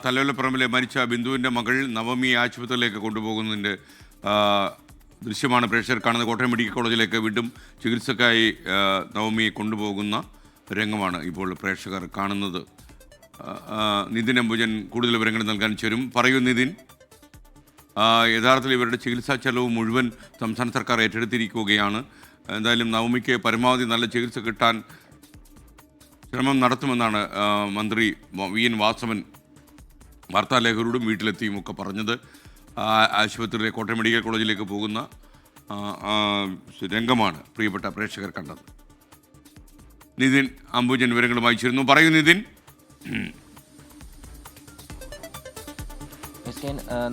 തലയോലപ്പറമ്പിലെ മരിച്ച ബിന്ദുവിൻ്റെ മകൾ നവമിയെ ആശുപത്രിയിലേക്ക് കൊണ്ടുപോകുന്നതിൻ്റെ ദൃശ്യമാണ് പ്രേക്ഷകർ കാണുന്നത്. കോട്ടയം മെഡിക്കൽ കോളേജിലേക്ക് വീണ്ടും ചികിത്സക്കായി നവമിയെ കൊണ്ടുപോകുന്ന രംഗമാണ് ഇപ്പോൾ പ്രേക്ഷകർ കാണുന്നത്. നിതിൻ അംബുജൻ കൂടുതൽ വിവരങ്ങൾ നൽകാൻ ചേരും. പറയൂ നിതിൻ, യഥാർത്ഥത്തിൽ ഇവരുടെ ചികിത്സാ ചെലവ് മുഴുവൻ സംസ്ഥാന സർക്കാർ ഏറ്റെടുത്തിരിക്കുകയാണ്. എന്തായാലും നവമിക്ക് പരമാവധി നല്ല ചികിത്സ കിട്ടാൻ ശ്രമം നടത്തുമെന്നാണ് മന്ത്രി വി.എൻ. വാസവൻ വാർത്താലേഖകരോടും വീട്ടിലെത്തിയും ഒക്കെ പറഞ്ഞത്. ആശുപത്രിയിലെ കോട്ടയം മെഡിക്കൽ കോളേജിലേക്ക് പോകുന്ന രംഗമാണ് പ്രിയപ്പെട്ട പ്രേക്ഷകർ കണ്ടത്. നിതിൻ അംബുജൻ വിവരങ്ങളുമായി ചേരുന്നു. പറയൂ നിതിൻ.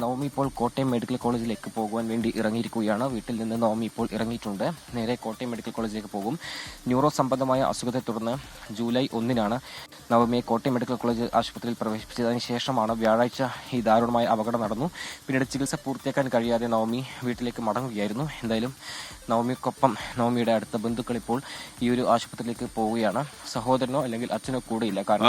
നവമി ഇപ്പോൾ കോട്ടയം മെഡിക്കൽ കോളേജിലേക്ക് പോകുവാൻ വേണ്ടി ഇറങ്ങിയിരിക്കുകയാണ്. വീട്ടിൽ നിന്ന് നവമി ഇപ്പോൾ ഇറങ്ങിയിട്ടുണ്ട്. നേരെ കോട്ടയം മെഡിക്കൽ കോളേജിലേക്ക് പോകും. ന്യൂറോ സംബന്ധമായ അസുഖത്തെ തുടർന്ന് ജൂലൈ 1-നാണ് നവമിയെ കോട്ടയം മെഡിക്കൽ കോളേജ് ആശുപത്രിയിൽ പ്രവേശിപ്പിച്ചതിന് ശേഷമാണ് വ്യാഴാഴ്ച ഈ ദാരുണമായ അപകടം നടന്നു. പിന്നീട് ചികിത്സ പൂർത്തിയാക്കാൻ കഴിയാതെ നവമി വീട്ടിലേക്ക് മടങ്ങുകയായിരുന്നു. എന്തായാലും നവമിക്കൊപ്പം നവമിയുടെ അടുത്ത ബന്ധുക്കൾ ഇപ്പോൾ ഈ ഒരു ആശുപത്രിയിലേക്ക് പോവുകയാണ്. സഹോദരനോ അല്ലെങ്കിൽ അച്ഛനോ കൂടെയില്ല. കാരണം